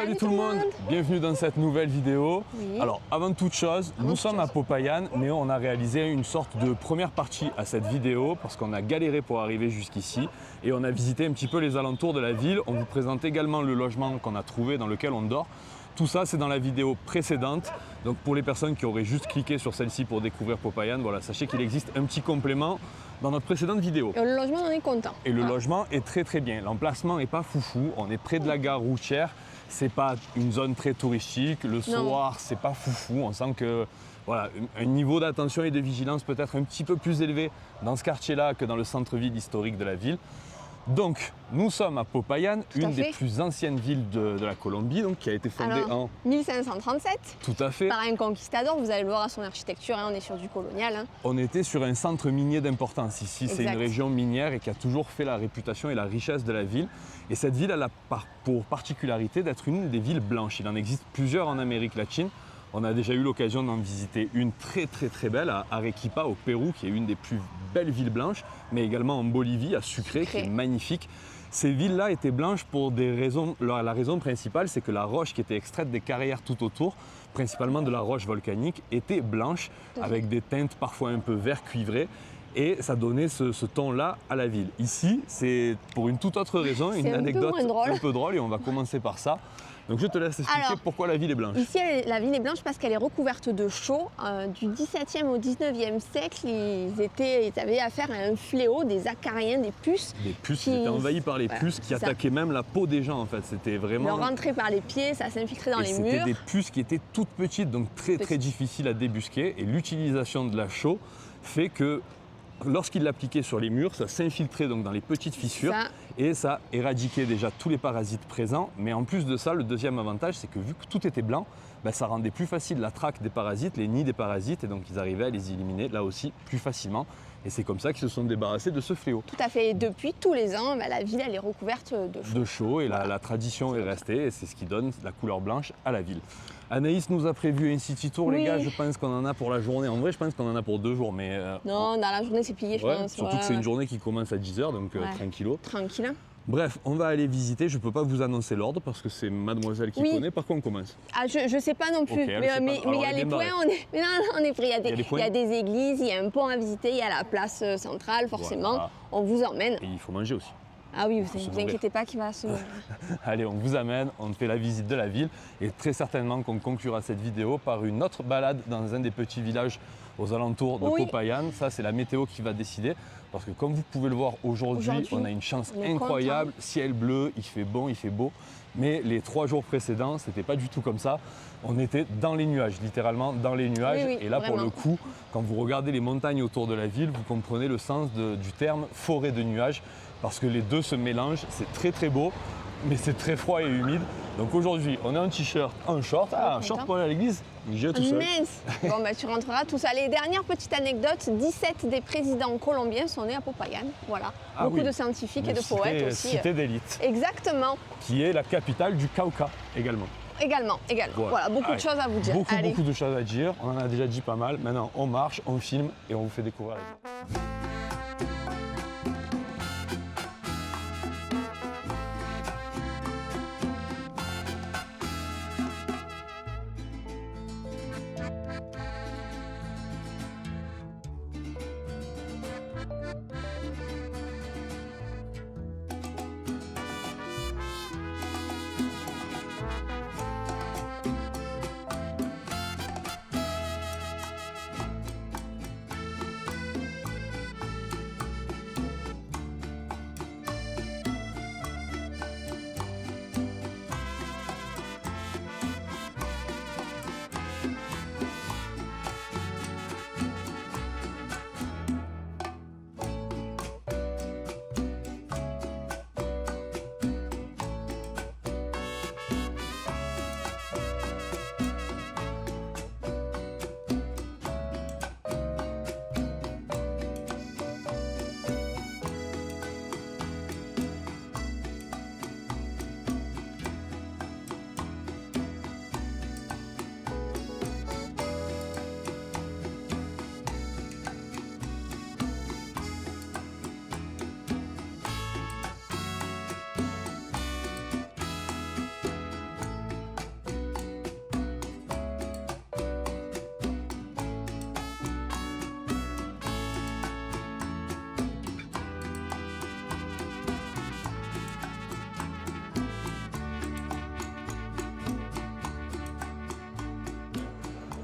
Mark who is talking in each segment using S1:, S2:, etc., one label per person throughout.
S1: Salut tout le monde, bienvenue dans cette nouvelle vidéo.
S2: Oui.
S1: Alors avant toute chose, nous sommes à Popayan, mais on a réalisé une sorte de première partie à cette vidéo parce qu'on a galéré pour arriver jusqu'ici et on a visité un petit peu les alentours de la ville. On vous présente également le logement qu'on a trouvé dans lequel on dort. Tout ça, c'est dans la vidéo précédente. Donc pour les personnes qui auraient juste cliqué sur celle-ci pour découvrir Popayan, voilà, sachez qu'il existe un petit complément dans notre précédente vidéo.
S2: Et le logement, on est content.
S1: Et le logement est très bien. L'emplacement n'est pas foufou. On est près de la gare routière. C'est pas une zone très touristique. Le soir, c'est pas foufou. On sent que voilà, un niveau d'attention et de vigilance peut-être un petit peu plus élevé dans ce quartier-là que dans le centre-ville historique de la ville. Donc, nous sommes à Popayan, une des plus anciennes villes de la Colombie, donc, qui a été fondée en
S2: 1537.
S1: Tout à fait.
S2: Par un conquistador, vous allez le voir à son architecture, hein, on est sur du colonial. Hein.
S1: On était sur un centre minier d'importance. Ici, c'est une région minière et qui a toujours fait la réputation et la richesse de la ville. Et cette ville, elle a pour particularité d'être une des villes blanches. Il en existe plusieurs en Amérique latine. On a déjà eu l'occasion d'en visiter une très belle à Arequipa au Pérou, qui est une des plus belles villes blanches, mais également en Bolivie, à Sucre, qui est magnifique. Ces villes-là étaient blanches pour des raisons. La raison principale, c'est que la roche qui était extraite des carrières tout autour, principalement de la roche volcanique, était blanche, avec des teintes parfois un peu vert cuivré. Et ça donnait ce ton-là à la ville. Ici, c'est pour une toute autre raison, une anecdote un peu drôle, et on va commencer par ça. Donc je te laisse expliquer pourquoi la ville est blanche.
S2: Ici, la ville est blanche parce qu'elle est recouverte de chaux. Du XVIIe au XIXe siècle, ils avaient affaire à un fléau, des acariens, des puces.
S1: Des puces, ils étaient envahis par les puces qui attaquaient même la peau des gens en fait. C'était vraiment...
S2: Ils rentraient par les pieds, ça s'infiltrait dans les murs.
S1: C'était des puces qui étaient toutes petites, donc très difficiles à débusquer. Et l'utilisation de la chaux fait que lorsqu'il l'appliquait sur les murs, ça s'infiltrait donc dans les petites fissures et ça éradiquait déjà tous les parasites présents. Mais en plus de ça, le deuxième avantage, c'est que vu que tout était blanc, ça rendait plus facile la traque des parasites, les nids des parasites, et donc ils arrivaient à les éliminer là aussi plus facilement. Et c'est comme ça qu'ils se sont débarrassés de ce fléau.
S2: Tout à fait. Et depuis, tous les ans, la ville elle est recouverte de chaux.
S1: De chaux, et la tradition est restée, et c'est ce qui donne la couleur blanche à la ville. Anaïs nous a prévu un city tour, les gars. Je pense qu'on en a pour la journée. En vrai, je pense qu'on en a pour 2 jours. Mais
S2: non, dans la journée, c'est plié, je pense.
S1: Surtout que c'est une journée qui commence à 10 h, donc tranquillo.
S2: Tranquille.
S1: Bref, on va aller visiter. Je ne peux pas vous annoncer l'ordre parce que c'est mademoiselle qui connaît. Par quoi on commence?
S2: Je ne sais pas non plus.
S1: Okay,
S2: mais il y a les points, on est pris. Il y a des églises, il y a un pont à visiter, il y a la place centrale, forcément. Voilà. On vous emmène.
S1: Et il faut manger aussi.
S2: Ah oui, vous ne vous inquiétez pas qu'il va se...
S1: Allez, on vous amène, on fait la visite de la ville et très certainement qu'on conclura cette vidéo par une autre balade dans un des petits villages aux alentours de Popayan. Ça, c'est la météo qui va décider parce que comme vous pouvez le voir aujourd'hui, on a une chance incroyable. Ciel bleu, il fait bon, il fait beau. Mais les 3 jours précédents, c'était pas du tout comme ça. On était dans les nuages, littéralement dans les nuages. Et là, pour le coup, quand vous regardez les montagnes autour de la ville, vous comprenez le sens du terme forêt de nuages parce que les deux se mélangent. C'est très beau, mais c'est très froid et humide. Donc aujourd'hui, on a un t-shirt, un short. Ah, un short pour aller à l'église, j'ai tout seul.
S2: Bon, tu rentreras tout ça. Les dernières petites anecdotes, 17 des présidents colombiens sont nés à Popayan. Voilà. Beaucoup de scientifiques et de poètes aussi.
S1: Cité d'élite.
S2: Exactement.
S1: Qui est la capitale du Cauca également.
S2: Également. Voilà, beaucoup de choses à vous dire.
S1: Beaucoup de choses à dire. On en a déjà dit pas mal. Maintenant, on marche, on filme et on vous fait découvrir la ville.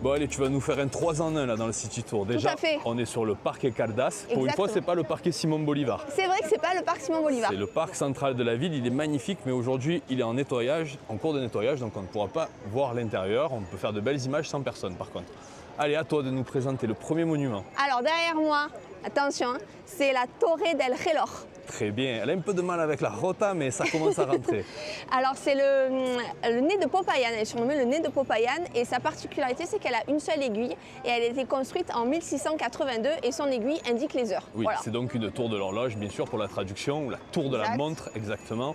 S1: Bon allez, tu vas nous faire un 3 en 1 là dans le City Tour. Déjà,
S2: à fait.
S1: on est sur le parc Caldas. Pour une fois, c'est pas le parc Simon Bolivar.
S2: C'est vrai que c'est pas le parc Simon Bolivar.
S1: C'est le parc central de la ville, il est magnifique, mais aujourd'hui il est en nettoyage, en cours de nettoyage, donc on ne pourra pas voir l'intérieur. On peut faire de belles images sans personne par contre. Allez, à toi de nous présenter le premier monument.
S2: Alors derrière moi, attention, c'est la Torre del Reloj.
S1: Très bien, elle a un peu de mal avec la rota, mais ça commence à rentrer.
S2: Alors c'est le nez de Popayán, elle est surnommée le nez de Popayán et sa particularité c'est qu'elle a une seule aiguille et elle a été construite en 1682 et son aiguille indique les heures.
S1: Oui,
S2: voilà.
S1: C'est donc une tour de l'horloge, bien sûr, pour la traduction, ou la tour de la montre, exactement.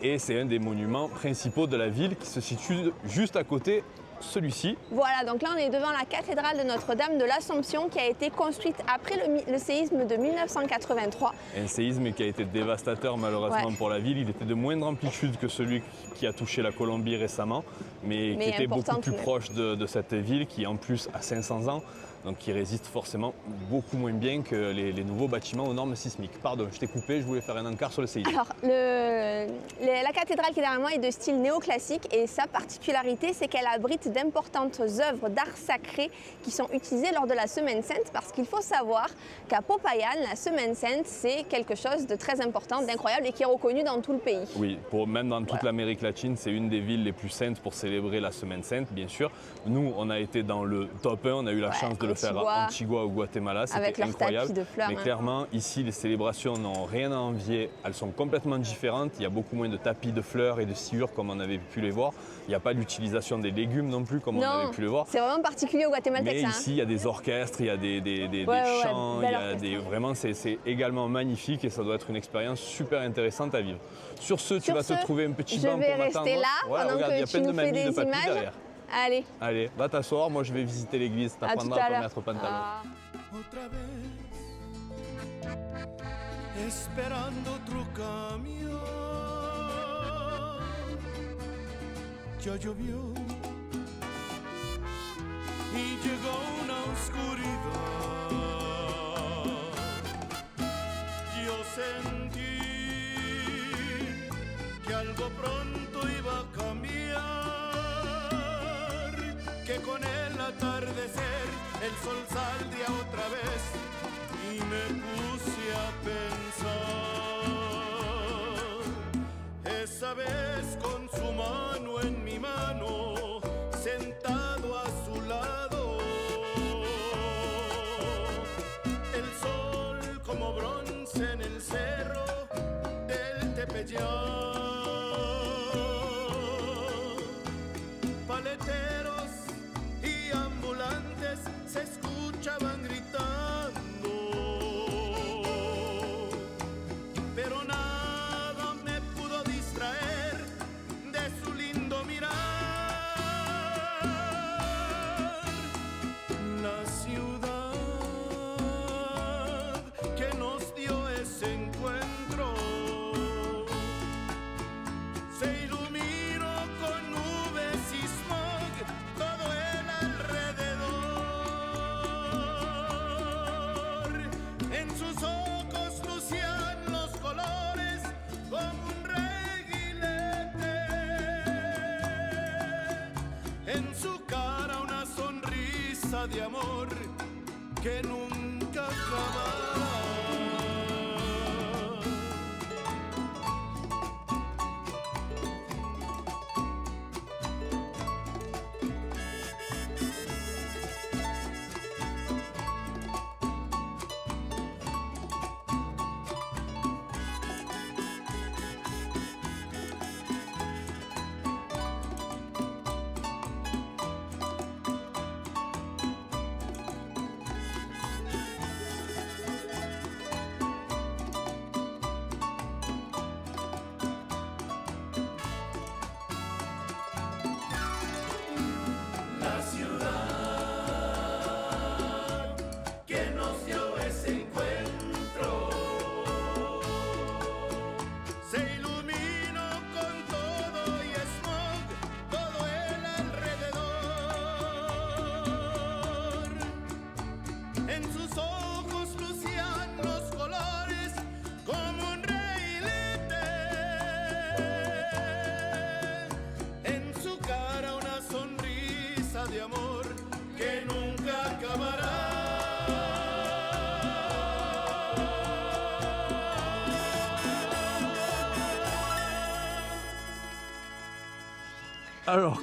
S1: Et c'est un des monuments principaux de la ville qui se situe juste à côté, celui-ci.
S2: Voilà, donc là on est devant la cathédrale de Notre-Dame de l'Assomption qui a été construite après le séisme de 1983.
S1: Un séisme qui a été dévastateur malheureusement pour la ville. Il était de moindre amplitude que celui qui a touché la Colombie récemment, mais qui était beaucoup plus proche de cette ville qui en plus a 500 ans. Donc qui résiste forcément beaucoup moins bien que les nouveaux bâtiments aux normes sismiques. Pardon, je t'ai coupé, je voulais faire un encart sur le séisme.
S2: Alors, la cathédrale qui est derrière moi est de style néoclassique et sa particularité, c'est qu'elle abrite d'importantes œuvres d'art sacré qui sont utilisées lors de la Semaine Sainte parce qu'il faut savoir qu'à Popayán, la Semaine Sainte, c'est quelque chose de très important, d'incroyable et qui est reconnu dans tout le pays.
S1: Oui, même dans toute l'Amérique latine, c'est une des villes les plus saintes pour célébrer la Semaine Sainte, bien sûr. Nous, on a été dans le top 1, on a eu la chance de le faire à Antigua au Guatemala, c'était incroyable.
S2: De fleurs,
S1: mais clairement, ici, les célébrations n'ont rien à envier. Elles sont complètement différentes. Il y a beaucoup moins de tapis de fleurs et de sciures comme on avait pu les voir. Il n'y a pas l'utilisation des légumes non plus comme on avait pu les voir.
S2: C'est vraiment particulier au Guatemala.
S1: Mais ici, il y a des orchestres, il y a des chants, vraiment, c'est également magnifique et ça doit être une expérience super intéressante à vivre. Sur ce, tu vas te trouver un petit banc pour m'attendre.
S2: Je vais rester là pendant
S1: regarde, il y a
S2: que
S1: plein
S2: tu
S1: de
S2: nous fais
S1: mamies de
S2: des
S1: papy
S2: images.
S1: derrière. Allez, va t'asseoir, moi je vais visiter l'église, t'apprendras à pas mettre pantalon.
S3: Otra vez, esperando otro camión. Ya llovió y llegó una oscuridad. Yo sentí que algo pronto iba a cambiar, que con el atardecer el sol saldría otra vez y me puse a pensar. Esa vez con su mano en mi mano, sentado a su lado, el sol como bronce en el cerro del Tepeyac. Paleteros y ambulantes se escuchaban gritando, pero nada me pudo distraer de su lindo mirar. La ciudad que nos dio ese encuentro se iluminó con nubes y smog todo el alrededor. En sus ojos lucían los colores como un reguilete, en su cara una sonrisa de amor que nunca acabará.
S1: Alors,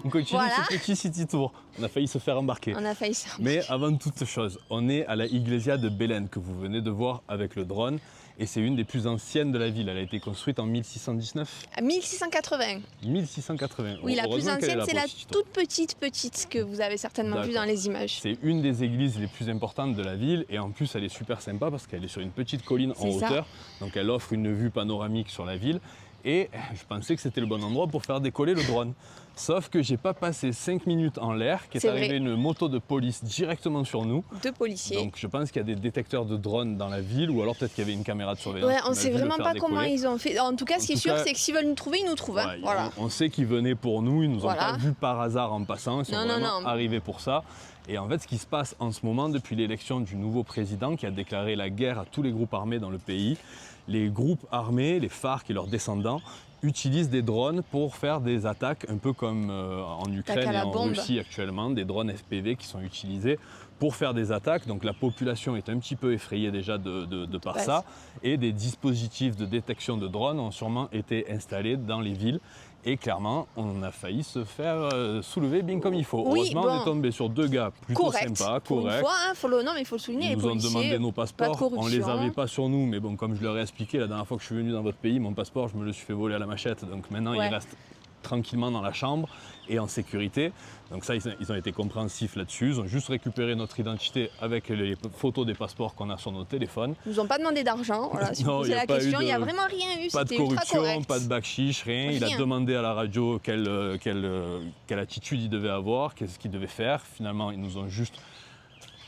S1: on continue
S2: voilà.
S1: ce petit city tour. On a failli se faire embarquer.
S2: On a failli ça.
S1: Mais avant toute chose, on est à la Iglesia de Belén que vous venez de voir avec le drone. Et c'est une des plus anciennes de la ville. Elle a été construite en 1619.
S2: À 1680.
S1: 1680.
S2: Oui, la plus
S1: Heureusement qu'elle est
S2: ancienne,
S1: là
S2: c'est
S1: pour
S2: la
S1: le city tour.
S2: toute petite que vous avez certainement vue dans les images.
S1: C'est une des églises les plus importantes de la ville et en plus elle est super sympa parce qu'elle est sur une petite colline en hauteur. Donc elle offre une vue panoramique sur la ville et je pensais que c'était le bon endroit pour faire décoller le drone. Sauf que j'ai pas passé 5 minutes en l'air qu'est arrivée une moto de police directement sur nous.
S2: 2 policiers.
S1: Donc je pense qu'il y a des détecteurs de drones dans la ville ou alors peut-être qu'il y avait une caméra de surveillance.
S2: Ouais, on sait vraiment pas comment ils ont fait. En tout cas, ce qui est sûr, c'est que s'ils veulent nous trouver, ils nous trouvent.
S1: Ouais, voilà. On sait qu'ils venaient pour nous, ils nous ont pas vus par hasard en passant, ils sont vraiment arrivés pour ça. Et en fait, ce qui se passe en ce moment, depuis l'élection du nouveau président qui a déclaré la guerre à tous les groupes armés dans le pays, les groupes armés, les FARC et leurs descendants, utilisent des drones pour faire des attaques, un peu comme en Ukraine et en Russie actuellement, des drones FPV qui sont utilisés pour faire des attaques. Donc la population est un petit peu effrayée déjà de par ça. Et des dispositifs de détection de drones ont sûrement été installés dans les villes. Et clairement, on a failli se faire soulever bien comme il faut.
S2: Oui,
S1: heureusement, on est tombé sur 2 gars plutôt sympas, corrects.
S2: Non, mais il faut le souligner,
S1: Ils nous ont demandé nos passeports. On ne les avait pas sur nous, mais bon, comme je leur ai expliqué la dernière fois que je suis venu dans votre pays, mon passeport, je me le suis fait voler à la machette. Donc maintenant, il reste tranquillement dans la chambre et en sécurité. Donc ça, ils ont été compréhensifs là-dessus. Ils ont juste récupéré notre identité avec les photos des passeports qu'on a sur nos téléphones.
S2: Ils nous ont pas demandé d'argent. Voilà, si vous posez la question, il n'y a vraiment rien eu.
S1: Pas de corruption, pas de backchiche, rien. Il a demandé à la radio quelle attitude il devait avoir, qu'est-ce qu'il devait faire. Finalement, ils nous ont juste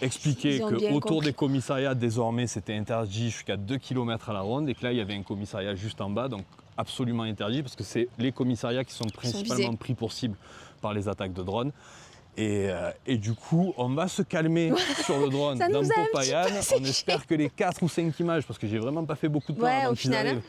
S1: expliqué qu'autour des commissariats, désormais, c'était interdit jusqu'à 2 km à la ronde et que là, il y avait un commissariat juste en bas, donc absolument interdit parce que c'est les commissariats qui sont principalement pris pour cible par les attaques de drones. Et du coup, on va se calmer sur le drone dans Popayán. On espère que les 4 ou 5 images, parce que j'ai vraiment pas fait beaucoup de temps avant qu'ils arrivent,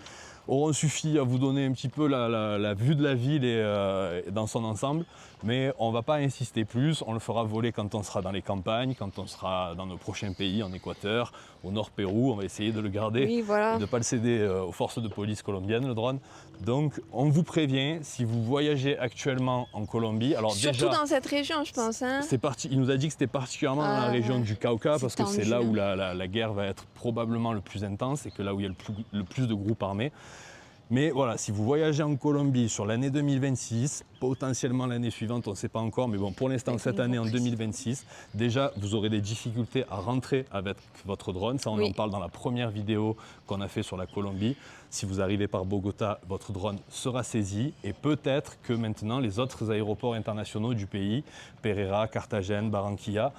S1: auront suffi à vous donner un petit peu la vue de la ville et dans son ensemble. Mais on ne va pas insister plus, on le fera voler quand on sera dans les campagnes, quand on sera dans nos prochains pays, en Équateur, au nord Pérou. On va essayer de le garder et de ne pas le céder aux forces de police colombiennes, le drone. Donc on vous prévient, si vous voyagez actuellement en Colombie, alors
S2: surtout dans cette région, je pense. Hein.
S1: Il nous a dit que c'était particulièrement dans la région du Cauca, parce que c'est là où la guerre va être probablement le plus intense et que là où il y a le plus de groupes armés. Mais voilà, si vous voyagez en Colombie sur l'année 2026, potentiellement l'année suivante, on ne sait pas encore, mais bon, pour l'instant, cette année en 2026, déjà, vous aurez des difficultés à rentrer avec votre drone. Ça, on en parle dans la première vidéo qu'on a fait sur la Colombie. Si vous arrivez par Bogota, votre drone sera saisi et peut-être que maintenant, les autres aéroports internationaux du pays, Pereira, Cartagena, Barranquilla,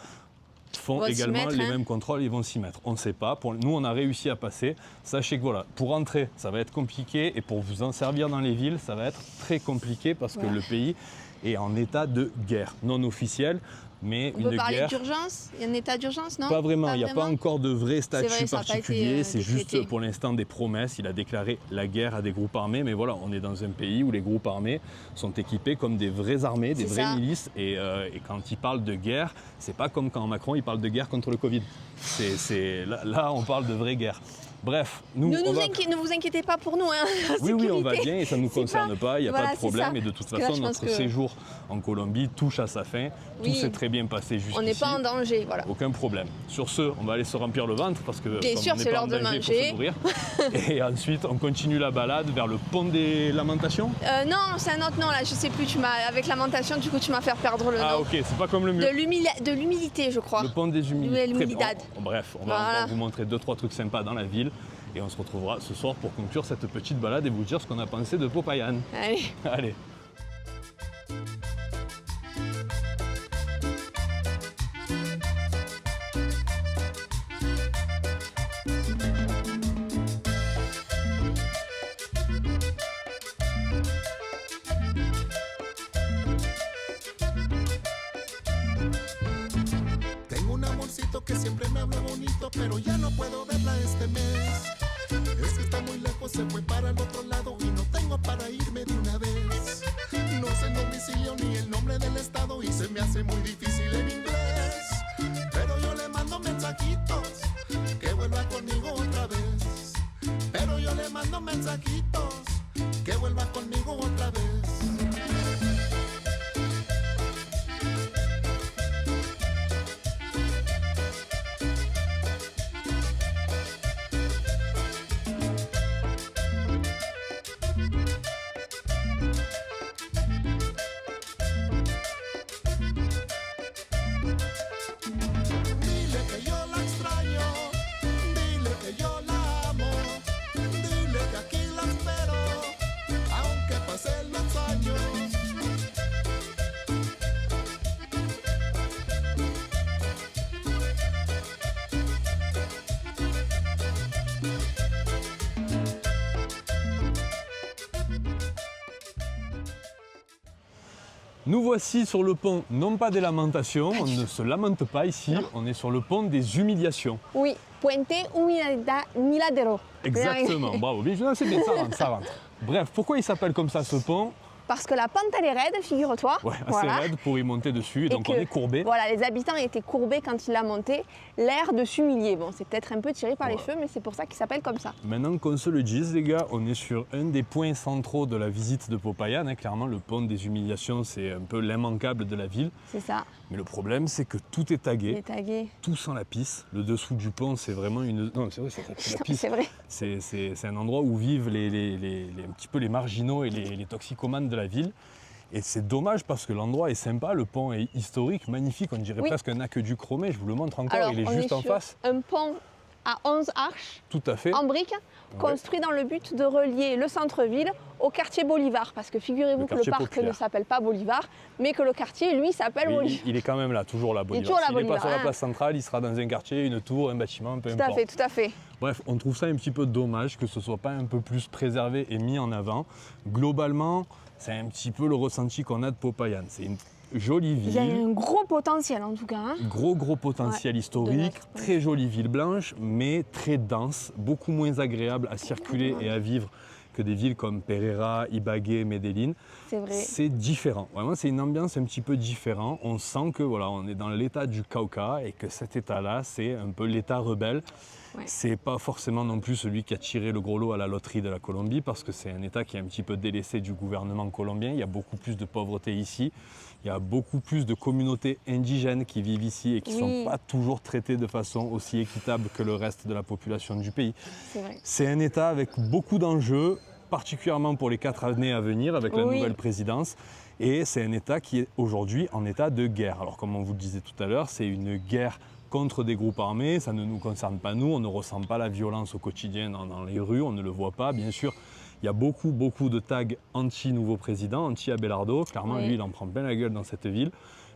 S1: font également les mêmes contrôles, ils vont s'y mettre. On ne sait pas. Nous, on a réussi à passer. Sachez que voilà, pour rentrer, ça va être compliqué et pour vous en servir dans les villes, ça va être très compliqué parce que le pays est en état de guerre non officielle. Mais
S2: on peut parler d'urgence? Il y a un état d'urgence, non?
S1: Pas vraiment, il n'y a pas encore de vrai statut particulier, c'est
S2: décrété.
S1: juste pour l'instant des promesses. Il a déclaré la guerre à des groupes armés, mais voilà, on est dans un pays où les groupes armés sont équipés comme des vraies armées, des vraies milices. Et quand il parle de guerre, c'est pas comme quand Macron il parle de guerre contre le Covid. Là, on parle de vraie guerre. Bref,
S2: ne vous inquiétez pas pour nous. Hein,
S1: oui, on va bien et ça ne nous concerne pas, il n'y a pas de problème. Et de toute façon, notre séjour en Colombie touche à sa fin. Tout s'est très bien passé jusqu'ici.
S2: On n'est pas en danger, voilà.
S1: Aucun problème. Sur ce, on va aller se remplir le ventre parce que
S2: bien sûr, c'est l'heure de manger.
S1: Et ensuite, on continue la balade vers le pont des Lamentations.
S2: Non, c'est un autre nom là, je sais plus. Avec Lamentation, du coup, tu m'as fait perdre le nom.
S1: Ah ok, c'est pas comme le mur.
S2: De l'humilité, je crois.
S1: Le pont des humilités. Bref, on va encore vous montrer 2-3 trucs sympas dans la ville. Et on se retrouvera ce soir pour conclure cette petite balade et vous dire ce qu'on a pensé de Popayán. Allez.
S3: Tengo un amorcito que siempre me habla bonito, pero ya no puedo verla este mes. Es que está muy lejos, se fue para el otro lado y no tengo para irme de una vez. No sé el domicilio ni el nombre del estado y se me hace muy difícil en inglés. Pero yo le mando mensajitos, que vuelva conmigo otra vez. Pero yo le mando mensajitos, que vuelva conmigo otra vez.
S1: Nous voici sur le pont, non pas des lamentations, on ne se lamente pas ici, on est sur le pont des humiliations.
S2: Oui, Puente Miladero.
S1: Exactement, bravo, bien, c'est bien, ça rentre, ça rentre. Bref, pourquoi il s'appelle comme ça ce pont?
S2: Parce que la pente elle est raide, figure-toi.
S1: Ouais, assez raide pour y monter dessus, donc on est courbé.
S2: Voilà, les habitants étaient courbés quand ils la montaient, l'air de s'humilier. Bon, c'est peut-être un peu tiré par les cheveux, mais c'est pour ça qu'il s'appelle comme ça.
S1: Maintenant qu'on se le dise, les gars, on est sur un des points centraux de la visite de Popayan. Hein. Clairement, le pont des humiliations, c'est un peu l'immanquable de la ville.
S2: C'est ça.
S1: Mais le problème, c'est que tout est tagué.
S2: Il est tagué.
S1: Tout sent la pisse. Le dessous du pont, c'est vraiment une... Non, c'est vrai, c'est la pisse.
S2: C'est vrai.
S1: C'est un endroit où vivent un petit peu les marginaux et les toxicomanes de la ville. Et c'est dommage parce que l'endroit est sympa, le pont est historique, magnifique, on dirait presque un aqueduc chromé, je vous le montre encore,
S2: alors,
S1: il est juste en face.
S2: Un pont à 11 arches,
S1: tout à fait,
S2: en briques, construit dans le but de relier le centre-ville au quartier Bolivar. Parce que figurez-vous que le parc populaire ne s'appelle pas Bolivar, mais que le quartier, lui, s'appelle Bolivar.
S1: Il est quand même là, toujours là, Bolivar. S'il n'est pas sur la place centrale, il sera dans un quartier, une tour, un bâtiment, peu importe.
S2: Tout à fait.
S1: Bref, on trouve ça un petit peu dommage que ce ne soit pas un peu plus préservé et mis en avant. Globalement, c'est un petit peu le ressenti qu'on a de Popayan. C'est une jolie ville.
S2: Il y a un gros potentiel en tout cas. Hein.
S1: Gros potentiel historique, très jolie ville blanche, mais très dense, beaucoup moins agréable à circuler et à vivre que des villes comme Pereira, Ibagué, Medellín.
S2: C'est vrai.
S1: C'est différent. Vraiment, c'est une ambiance un petit peu différente. On sent que voilà, on est dans l'état du Cauca et que cet état-là, c'est un peu l'état rebelle. Ouais. C'est pas forcément non plus celui qui a tiré le gros lot à la loterie de la Colombie parce que c'est un État qui est un petit peu délaissé du gouvernement colombien. Il y a beaucoup plus de pauvreté ici. Il y a beaucoup plus de communautés indigènes qui vivent ici et qui ne sont pas toujours traitées de façon aussi équitable que le reste de la population du pays. C'est un État avec beaucoup d'enjeux, particulièrement pour les 4 années à venir avec la nouvelle présidence. Et c'est un État qui est aujourd'hui en état de guerre. Alors comme on vous le disait tout à l'heure, c'est une guerre contre des groupes armés, ça ne nous concerne pas nous, on ne ressent pas la violence au quotidien dans les rues, on ne le voit pas. Bien sûr, il y a beaucoup de tags anti-nouveau président, anti-Abelardo. Clairement, lui, il en prend plein la gueule dans cette ville.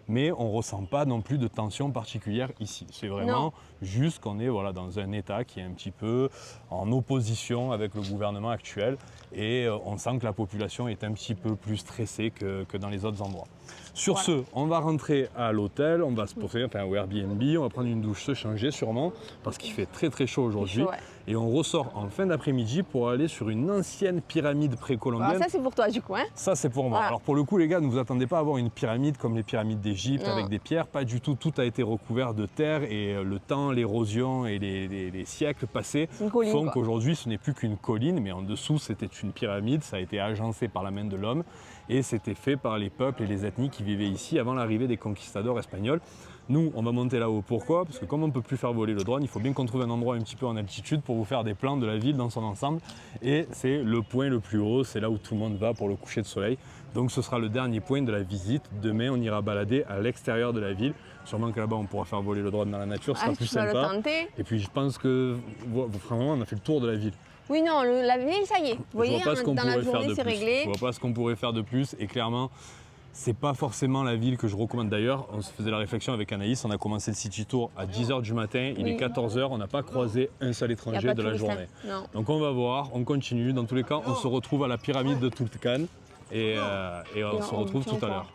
S1: Mais on ne ressent pas non plus de tension particulière ici. C'est vraiment juste qu'on est dans un État qui est un petit peu en opposition avec le gouvernement actuel et on sent que la population est un petit peu plus stressée que dans les autres endroits. Sur ce, on va rentrer à l'hôtel, on va se poser au Airbnb, on va prendre une douche, se changer sûrement parce qu'il fait très chaud aujourd'hui. Et on ressort en fin d'après-midi pour aller sur une ancienne pyramide précolombienne.
S2: Alors ça c'est pour toi du coup, hein?
S1: Ça c'est pour moi. Alors pour le coup les gars, ne vous attendez pas à avoir une pyramide comme les pyramides d'Égypte avec des pierres, pas du tout. Tout a été recouvert de terre et le temps, l'érosion et les siècles passés font qu'aujourd'hui ce n'est plus qu'une colline, mais en dessous c'était une pyramide, ça a été agencé par la main de l'homme et c'était fait par les peuples et les ethnies qui vivaient ici avant l'arrivée des conquistadors espagnols. Nous, on va monter là-haut. Pourquoi? Parce que comme on ne peut plus faire voler le drone, il faut bien qu'on trouve un endroit un petit peu en altitude pour vous faire des plans de la ville dans son ensemble. Et c'est le point le plus haut, c'est là où tout le monde va pour le coucher de soleil. Donc ce sera le dernier point de la visite. Demain, on ira balader à l'extérieur de la ville. Sûrement que là-bas, on pourra faire voler le drone dans la nature, ce sera plus sympa. Et puis je pense que vraiment, on a fait le tour de la ville.
S2: Oui, non, la ville, ça y est. Vous voyez, dans la journée, c'est réglé.
S1: Je ne vois pas ce qu'on pourrait faire de plus. Et clairement, c'est pas forcément la ville que je recommande. D'ailleurs, on se faisait la réflexion avec Anaïs, on a commencé le City Tour à 10h du matin, il est 14h, on n'a pas croisé un seul étranger de la journée. Donc on va voir, on continue. Dans tous les cas, on se retrouve à la pyramide de Tulcán et on se retrouve tout à l'heure.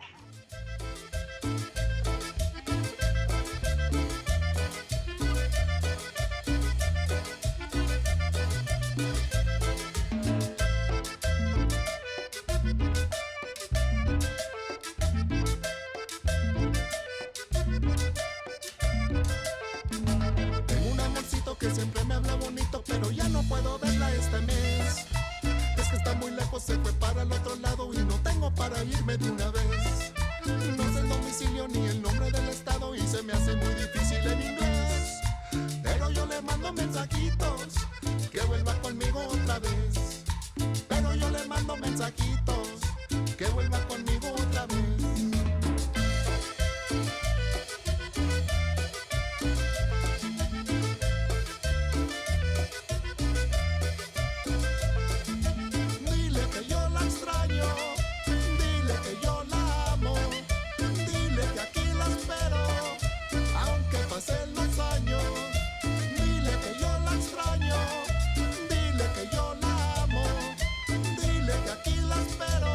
S3: Que siempre me habla bonito, pero ya no puedo verla este mes. Es que está muy lejos, se fue para el otro lado y no tengo para irme de una vez. No sé el domicilio ni el nombre del estado y se me hace muy difícil el inglés. Pero yo le mando mensajitos, que vuelva conmigo otra vez. Pero yo le mando mensajitos, que vuelva conmigo otra vez. Pero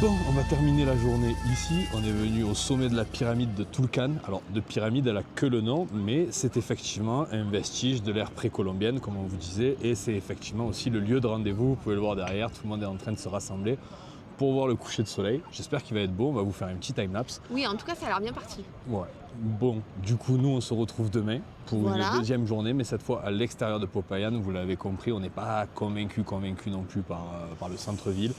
S1: Bon, on va terminer la journée ici. On est venu au sommet de la pyramide de Tulcan. Alors, de pyramide, elle a que le nom, mais c'est effectivement un vestige de l'ère précolombienne, comme on vous disait, et c'est effectivement aussi le lieu de rendez-vous. Vous pouvez le voir derrière, tout le monde est en train de se rassembler pour voir le coucher de soleil. J'espère qu'il va être beau. On va vous faire un petit time-lapse.
S2: Oui, en tout cas, ça a l'air bien parti.
S1: Ouais. Bon, du coup, nous, on se retrouve demain pour
S2: Voilà.
S1: une deuxième journée, mais cette fois à l'extérieur de Popayan. Vous l'avez compris, on n'est pas convaincu non plus par le centre-ville.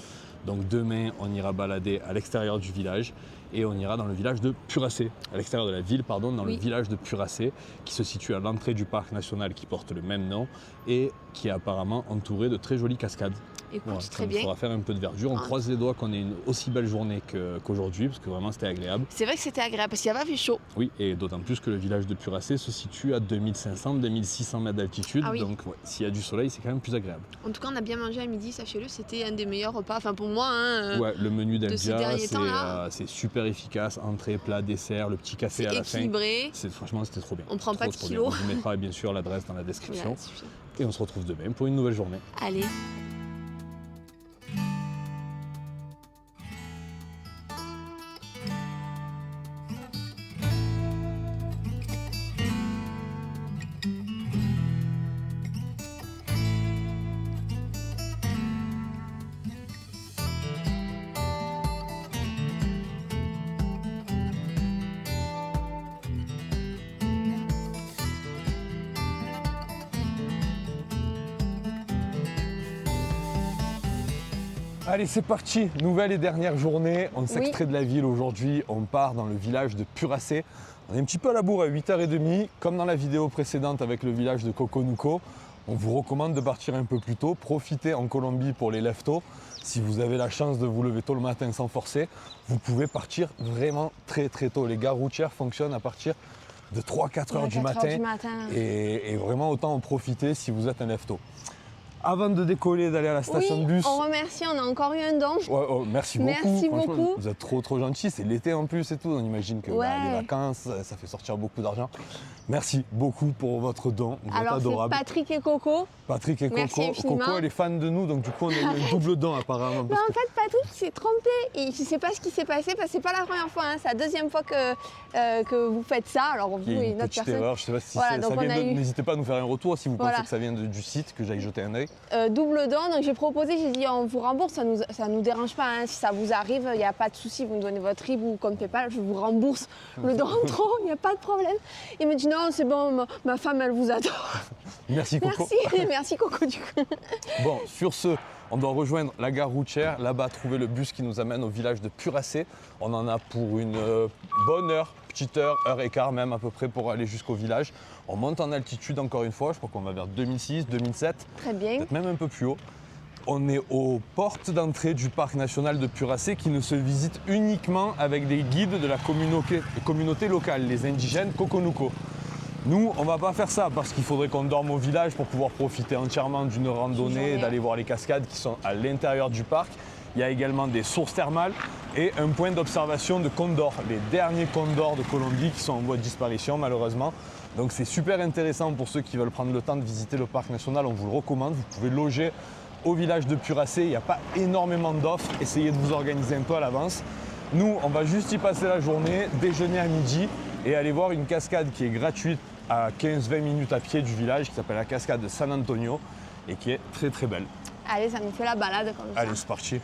S1: Donc demain, on ira balader à l'extérieur du village et on ira dans le village de Puracé, à l'extérieur de la ville, pardon, dans le village de Puracé, qui se situe à l'entrée du parc national qui porte le même nom et qui est apparemment entouré de très jolies cascades.
S2: Écoute,
S1: Voilà,
S2: très
S1: ça
S2: bien.
S1: nous fera faire un peu de verdure. On croise les doigts qu'on ait une aussi belle journée qu'aujourd'hui, parce que vraiment c'était agréable.
S2: C'est vrai que c'était agréable parce qu'il n'y a pas fait chaud.
S1: Oui, et d'autant plus que le village de Puracé se situe à 2500-2600 mètres d'altitude,
S2: Ah oui.
S1: donc ouais, s'il y a du soleil, c'est quand même plus agréable.
S2: En tout cas, on a bien mangé à midi, sachez-le, c'était un des meilleurs repas. Enfin, pour moi, hein,
S1: Ouais, le menu
S2: ces
S1: d'Eldia,
S2: derniers temps, là.
S1: c'est super efficace, entrée, plat, dessert, le petit café à
S2: c'est
S1: la fin.
S2: équilibré.
S1: Franchement, c'était trop bien.
S2: On prend pas de
S1: Trop
S2: kilos.
S1: bien. On vous mettra bien sûr l'adresse dans la description.
S2: Voilà, suffit.
S1: Et on se retrouve demain pour une nouvelle journée.
S2: Allez.
S1: Allez, c'est parti, nouvelle et dernière journée. On s'extrait
S2: Oui.
S1: de la ville aujourd'hui, on part dans le village de Puracé. On est un petit peu à la bourre à 8h30, comme dans la vidéo précédente avec le village de Coconuco. On vous recommande de partir un peu plus tôt, profitez en Colombie pour les lève-tôt. Si vous avez la chance de vous lever tôt le matin sans forcer, vous pouvez partir vraiment très tôt. Les gares routières fonctionnent à partir de 3-4 heures du
S2: 4
S1: matin.
S2: heures du matin.
S1: Et vraiment autant en profiter si vous êtes un lève-tôt. Avant de décoller, d'aller à la station
S2: Oui,
S1: de bus,
S2: on remercie, on a encore eu un don.
S1: ouais, oh, merci beaucoup.
S2: Merci
S1: Franchement,
S2: beaucoup.
S1: vous êtes trop gentils. C'est l'été en plus et tout. On imagine que
S2: Ouais.
S1: les vacances, ça fait sortir beaucoup d'argent. Merci beaucoup pour votre don. Vous êtes
S2: Alors, c'est
S1: adorables.
S2: Patrick et Coco.
S1: Patrick et
S2: Merci
S1: Coco.
S2: infiniment.
S1: Coco, elle est fan de nous, donc du coup, on a eu un double don apparemment.
S2: Mais
S1: parce
S2: en fait, Patrick s'est trompé. Il ne sait pas ce qui s'est passé parce que c'est pas la première fois. Hein. C'est la deuxième fois que vous faites ça. Alors, vous
S1: qu'il y a
S2: et
S1: une
S2: une autre
S1: petite
S2: personne.
S1: erreur. Je sais pas si
S2: Voilà,
S1: ça
S2: donc on
S1: vient
S2: a
S1: de.
S2: eu-
S1: N'hésitez pas à nous faire un retour si vous
S2: Voilà.
S1: pensez que ça vient du site, que j'aille jeter un œil.
S2: Double don, donc j'ai proposé, j'ai dit on vous rembourse, ça nous dérange pas, hein. Si ça vous arrive, il n'y a pas de souci, vous me donnez votre RIB ou compte PayPal, je vous rembourse le don en trop, il n'y a pas de problème. Il me dit non, c'est bon, ma femme elle vous adore.
S1: Merci Coco.
S2: Merci, merci Coco du coup.
S1: Bon, sur ce, on doit rejoindre la gare routière, là-bas trouver le bus qui nous amène au village de Puracé. On en a pour une bonne heure, petite heure, heure et quart même à peu près pour aller jusqu'au village. On monte en altitude encore une fois, je crois qu'on va vers 2006, 2007,
S2: Très bien.
S1: peut-être même un peu plus haut. On est aux portes d'entrée du parc national de Puracé qui ne se visite uniquement avec des guides de la communauté locale, les indigènes Coconuco. Nous, on va pas faire ça parce qu'il faudrait qu'on dorme au village pour pouvoir profiter entièrement d'une randonnée et
S2: journée.
S1: d'aller voir les cascades qui sont à l'intérieur du parc. Il y a également des sources thermales et un point d'observation de condors, les derniers condors de Colombie qui sont en voie de disparition malheureusement. Donc c'est super intéressant pour ceux qui veulent prendre le temps de visiter le parc national, on vous le recommande. Vous pouvez loger au village de Puracé, il n'y a pas énormément d'offres, essayez de vous organiser un peu à l'avance. Nous, on va juste y passer la journée, déjeuner à midi et aller voir une cascade qui est gratuite à 15-20 minutes à pied du village qui s'appelle la cascade de San Antonio et qui est très belle.
S2: Allez, ça nous fait la balade comme ça.
S1: Allez, c'est parti.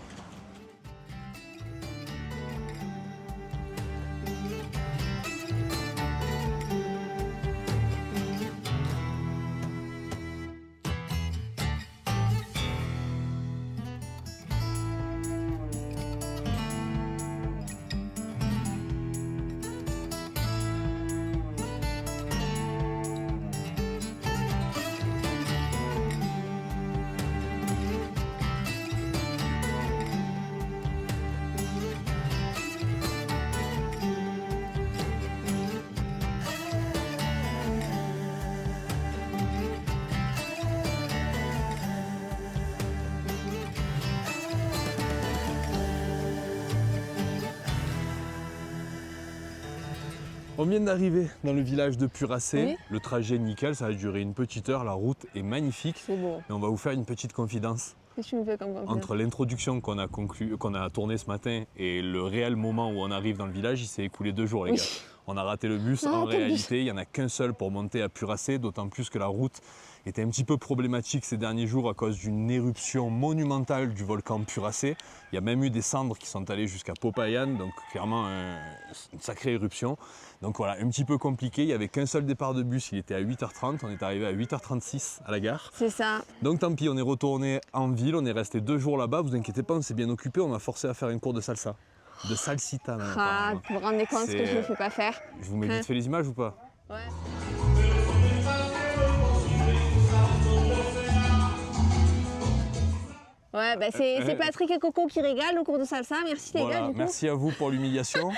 S1: On vient d'arriver dans le village de Puracé.
S2: Oui.
S1: Le trajet est nickel, ça a duré une petite heure, la route est magnifique.
S2: C'est beau.
S1: Et on va vous faire une petite confidence.
S2: Qu'est-ce que tu me fais comme compliment?
S1: Entre l'introduction qu'on a tournée ce matin et le réel moment où on arrive dans le village, il s'est écoulé 2 jours, les
S2: Oui.
S1: gars. On a raté le bus.
S2: On a
S1: En
S2: raté le bus.
S1: réalité, il n'y en a qu'un seul pour monter à Puracé, d'autant plus que la route était un petit peu problématique ces derniers jours à cause d'une éruption monumentale du volcan Puracé. Il y a même eu des cendres qui sont allées jusqu'à Popayan, donc clairement une sacrée éruption. Donc voilà, un petit peu compliqué. Il n'y avait qu'un seul départ de bus, il était à 8h30. On est arrivé à 8h36 à la gare.
S2: C'est ça.
S1: Donc tant pis, on est retourné en ville, on est resté 2 jours là-bas. Vous inquiétez pas, on s'est bien occupé, on m'a forcé à faire un cours de salsa. De salsita même.
S2: Ah,
S1: apparemment.
S2: vous vous rendez compte ce que
S1: C'est-
S2: je ne fais pas faire?
S1: Je vous mets vite fait les images ou pas?
S2: Ouais. Ouais, bah c'est Patrick et Coco qui régalent au cours de salsa. Merci les
S1: Voilà,
S2: gars, du coup.
S1: merci à vous pour l'humiliation.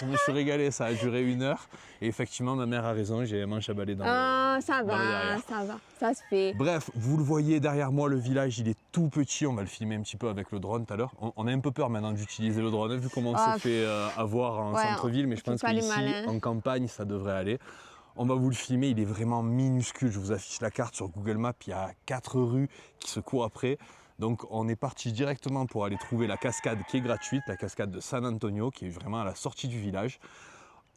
S1: Je me suis régalé, ça a duré 1 heure. Et effectivement, ma mère a raison, j'ai les manches à balai dans le...
S2: Ah, ça
S1: dans les
S2: va,
S1: derrière.
S2: ça se fait.
S1: Bref, vous le voyez derrière moi, le village, il est tout petit. On va le filmer un petit peu avec le drone tout à l'heure. On a un peu peur maintenant d'utiliser le drone, vu comment on
S2: Ah,
S1: s'est fait avoir en
S2: ouais,
S1: centre-ville. Mais je
S2: on fait
S1: pense
S2: pas les
S1: qu'ici,
S2: malins.
S1: en campagne, ça devrait aller. On va vous le filmer, il est vraiment minuscule. Je vous affiche la carte sur Google Maps. Il y a 4 rues qui se courent après. Donc on est parti directement pour aller trouver la cascade qui est gratuite, la cascade de San Antonio, qui est vraiment à la sortie du village.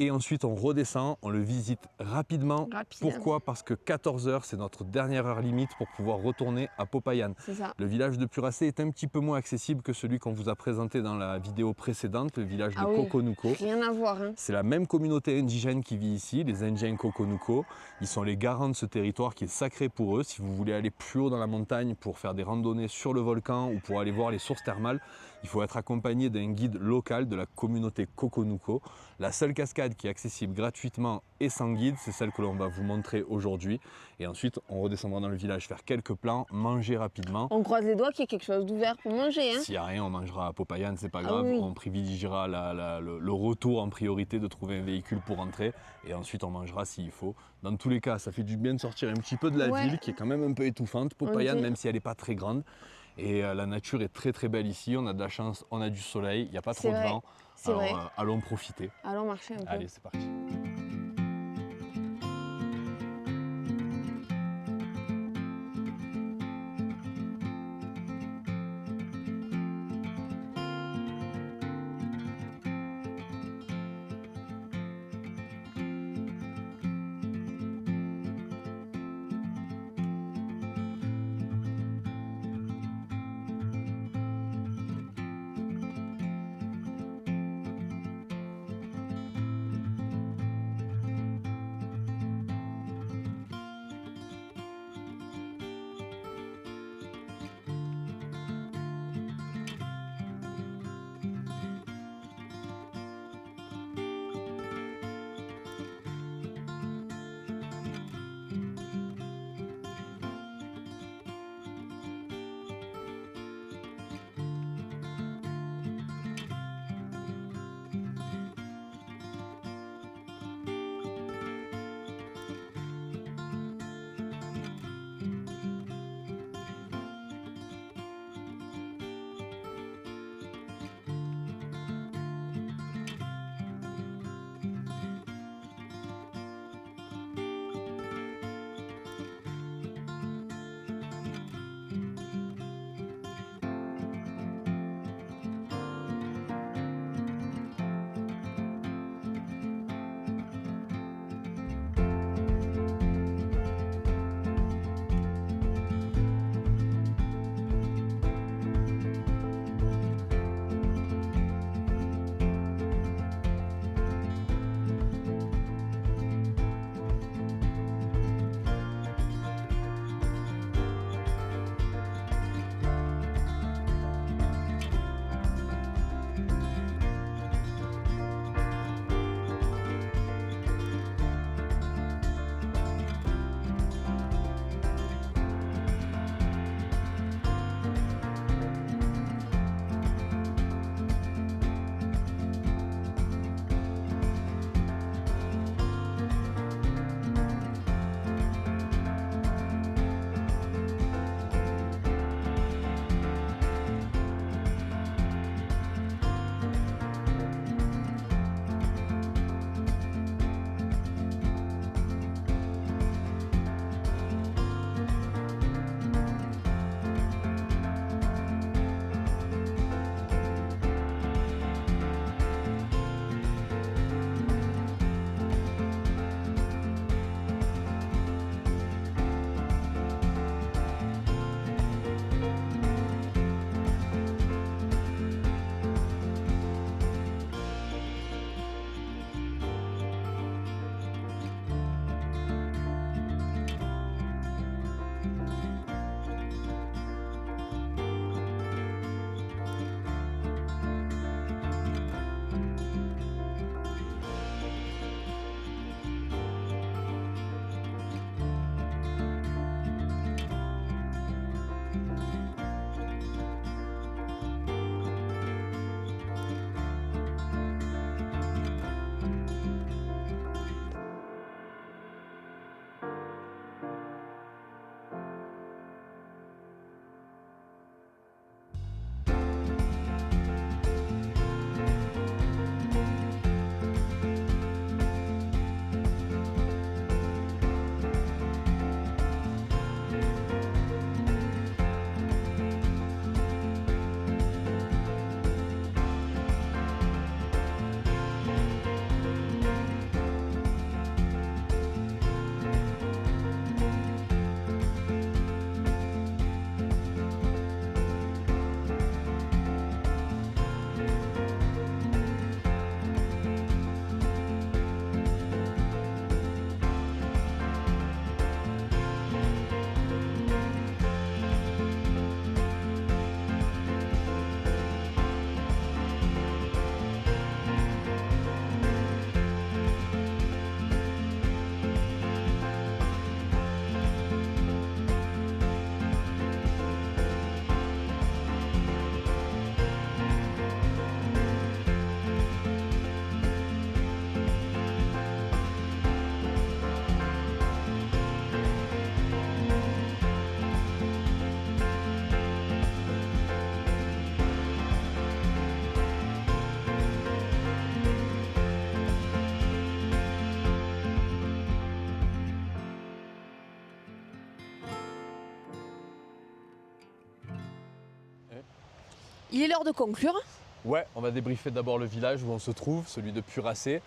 S1: Et ensuite on redescend, on le visite rapidement. Pourquoi? Parce que 14h, c'est notre dernière heure limite pour pouvoir retourner à Popayan.
S2: C'est ça.
S1: Le village de Puracé est un petit peu moins accessible que celui qu'on vous a présenté dans la vidéo précédente, le village de
S2: Ah oui.
S1: Coconuco.
S2: Rien à voir. Hein.
S1: C'est la même communauté indigène qui vit ici, les Indiens Coconuco. Ils sont les garants de ce territoire qui est sacré pour eux. Si vous voulez aller plus haut dans la montagne pour faire des randonnées sur le volcan ou pour aller voir les sources thermales, il faut être accompagné d'un guide local de la communauté Coconuco. La seule cascade qui est accessible gratuitement et sans guide, c'est celle que l'on va vous montrer aujourd'hui. Et ensuite, on redescendra dans le village faire quelques plans, manger rapidement.
S2: On croise les doigts qu'il y ait quelque chose d'ouvert pour manger. Hein.
S1: S'il n'y a rien, on mangera à Popayan, c'est pas
S2: Ah
S1: grave.
S2: oui.
S1: On privilégiera le retour en priorité, de trouver un véhicule pour rentrer. Et ensuite, on mangera s'il faut. Dans tous les cas, ça fait du bien de sortir un petit peu de la
S2: Ouais.
S1: ville, qui est quand même un peu étouffante. Popayan,
S2: Ok.
S1: même si elle n'est pas très grande. Et la nature est très très belle ici. On a de la chance, on a du soleil, il n'y a pas trop
S2: C'est
S1: de
S2: vrai,
S1: vent.
S2: c'est
S1: Alors,
S2: vrai.
S1: allons profiter.
S2: Allons marcher un peu.
S1: Allez, c'est parti.
S2: Il est l'heure de conclure.
S1: Ouais, on va débriefer d'abord le village où on se trouve, celui de Puracé.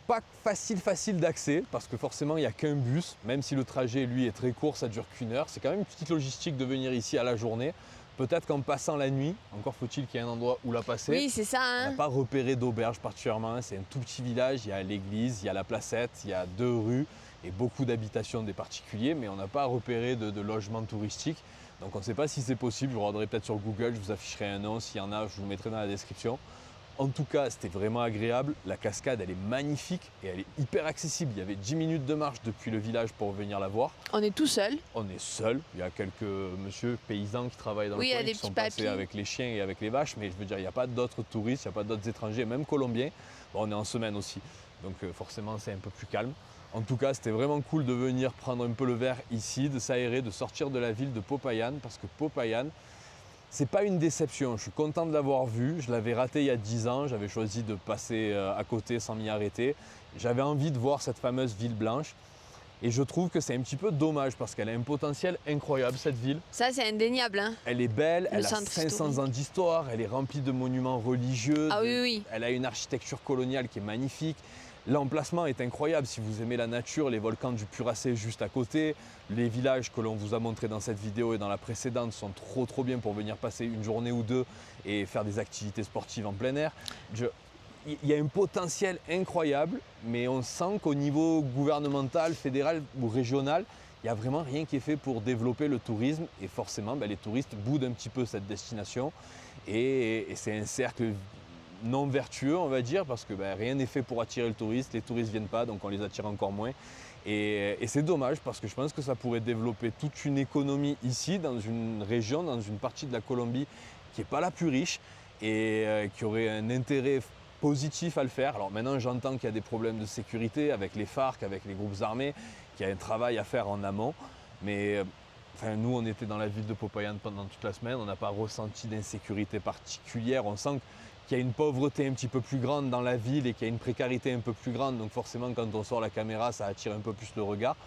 S1: Pas facile d'accès parce que forcément il n'y a qu'un bus, même si le trajet lui est très court, ça dure qu'1 heure. C'est quand même une petite logistique de venir ici à la journée. Peut-être qu'en passant la nuit, encore faut-il qu'il y ait un endroit où la passer.
S2: Oui, c'est ça.
S1: On n'a pas repéré d'auberge particulièrement, c'est un tout petit village, il y a l'église, il y a la placette, il y a 2 rues et beaucoup d'habitations des particuliers, mais on n'a pas repéré de logement touristique. Donc on ne sait pas si c'est possible, je regarderai peut-être sur Google, je vous afficherai un nom, s'il y en a, je vous le mettrai dans la description. En tout cas, c'était vraiment agréable. La cascade, elle est magnifique et elle est hyper accessible. Il y avait 10 minutes de marche depuis le village pour venir la voir.
S2: On est tout seul.
S1: On est seul. Il y a quelques monsieur paysans qui travaillent dans le coin, qui sont passés avec les chiens et avec les vaches. Mais je veux dire, il n'y a pas d'autres touristes, il n'y a pas d'autres étrangers, même colombiens. Bon, on est en semaine aussi, donc forcément, c'est un peu plus calme. En tout cas, c'était vraiment cool de venir prendre un peu le verre ici, de s'aérer, de sortir de la ville de Popayan, parce que Popayan, c'est pas une déception, je suis content de l'avoir vu, je l'avais raté il y a 10 ans, j'avais choisi de passer à côté sans m'y arrêter. J'avais envie de voir cette fameuse ville blanche et je trouve que c'est un petit peu dommage parce qu'elle a un potentiel incroyable cette ville.
S2: Ça c'est indéniable. Hein.
S1: Elle est belle, elle a
S2: centre
S1: 500
S2: historique.
S1: ans d'histoire, elle est remplie de monuments religieux,
S2: Ah oui, oui.
S1: Elle a une architecture coloniale qui est magnifique. L'emplacement est incroyable si vous aimez la nature, les volcans du Puracé juste à côté, les villages que l'on vous a montrés dans cette vidéo et dans la précédente sont trop bien pour venir passer une journée ou deux et faire des activités sportives en plein air. Il y a un potentiel incroyable, mais on sent qu'au niveau gouvernemental, fédéral ou régional, il n'y a vraiment rien qui est fait pour développer le tourisme et forcément les touristes boudent un petit peu cette destination et c'est un cercle non vertueux on va dire parce que rien n'est fait pour attirer le touriste, les touristes ne viennent pas donc on les attire encore moins et c'est dommage parce que je pense que ça pourrait développer toute une économie ici dans une région, dans une partie de la Colombie qui n'est pas la plus riche et qui aurait un intérêt positif à le faire. Alors maintenant j'entends qu'il y a des problèmes de sécurité avec les FARC, avec les groupes armés, qu'il y a un travail à faire en amont mais nous on était dans la ville de Popayan pendant toute la semaine, on n'a pas ressenti d'insécurité particulière, on sent qu'il y a une pauvreté un petit peu plus grande dans la ville et qu'il y a une précarité un peu plus grande. Donc forcément, quand on sort la caméra, ça attire un peu plus le regard.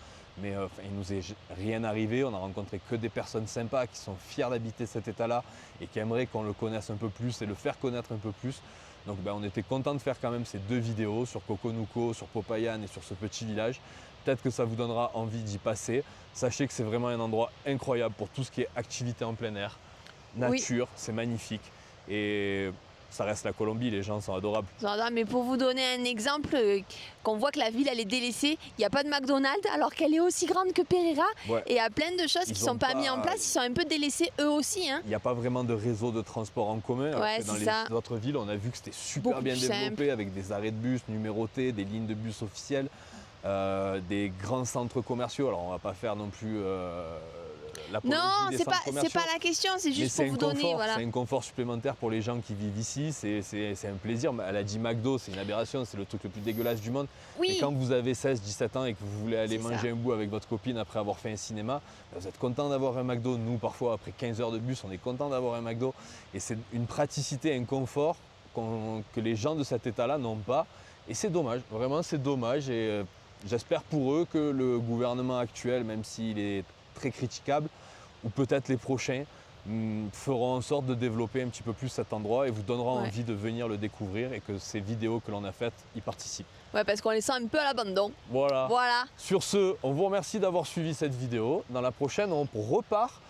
S1: Mais il nous est rien arrivé. On a rencontré que des personnes sympas qui sont fiers d'habiter cet état-là et qui aimeraient qu'on le connaisse un peu plus et le faire connaître un peu plus. Donc on était content de faire quand même ces 2 vidéos sur Coconuco, sur Popayan et sur ce petit village. Peut-être que ça vous donnera envie d'y passer. Sachez que c'est vraiment un endroit incroyable pour tout ce qui est activité en plein air. Nature, c'est magnifique. Et ça reste la Colombie, les gens sont adorables.
S2: Mais pour vous donner un exemple, qu'on voit que la ville elle est délaissée, il n'y a pas de McDonald's alors qu'elle est aussi grande que Pereira et il y a plein de choses qui ne sont pas mises en place, ils sont un peu délaissés eux aussi. Hein.
S1: Il n'y a pas vraiment de réseau de transport en commun.
S2: Ouais,
S1: dans les autres villes, on a vu que c'était super
S2: beaucoup
S1: bien développé
S2: simple.
S1: avec des arrêts de bus numérotés, des lignes de bus officielles, des grands centres commerciaux. Alors on ne va pas faire non plus l'apologie des centres commerciaux.
S2: C'est pas la question, c'est juste pour vous donner. Voilà.
S1: C'est un confort supplémentaire pour les gens qui vivent ici, c'est un plaisir. Elle a dit McDo, c'est une aberration, c'est le truc le plus dégueulasse du monde.
S2: Oui.
S1: Mais quand vous avez 16-17 ans et que vous voulez aller manger un bout avec votre copine après avoir fait un cinéma, vous êtes content d'avoir un McDo. Nous, parfois, après 15 heures de bus, on est content d'avoir un McDo. Et c'est une praticité, un confort que les gens de cet état-là n'ont pas. Et c'est dommage, vraiment c'est dommage. Et j'espère pour eux que le gouvernement actuel, même s'il est très critiquable, ou peut-être les prochains, feront en sorte de développer un petit peu plus cet endroit et vous donneront envie de venir le découvrir et que ces vidéos que l'on a faites y participent.
S2: Ouais, parce qu'on les sent un peu à l'abandon.
S1: Voilà.
S2: Voilà.
S1: Sur ce, on vous remercie d'avoir suivi cette vidéo. Dans la prochaine, on repart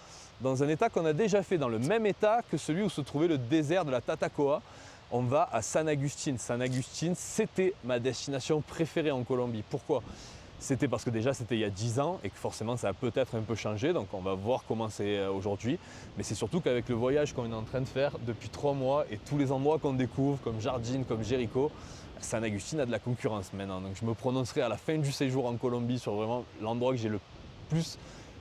S1: dans un état qu'on a déjà fait, dans le même état que celui où se trouvait le désert de la Tatacoa. On va à San Agustín. San Agustín, c'était ma destination préférée en Colombie. Pourquoi ? C'était parce que déjà c'était il y a 10 ans et que forcément ça a peut-être un peu changé, donc on va voir comment c'est aujourd'hui. Mais c'est surtout qu'avec le voyage qu'on est en train de faire depuis 3 mois et tous les endroits qu'on découvre comme Jardine, comme Jéricho, San Agustín a de la concurrence maintenant. Donc je me prononcerai à la fin du séjour en Colombie sur vraiment l'endroit que j'ai le plus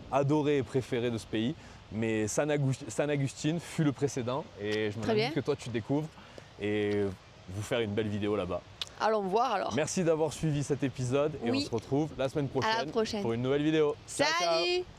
S1: adoré et préféré de ce pays. Mais San Agustín fut le précédent et je me dis que toi tu découvres et vous faire une belle vidéo là-bas.
S2: Allons voir alors.
S1: Merci d'avoir suivi cet épisode et on se retrouve la semaine prochaine, pour une nouvelle vidéo.
S2: Salut.
S1: Ciao, ciao.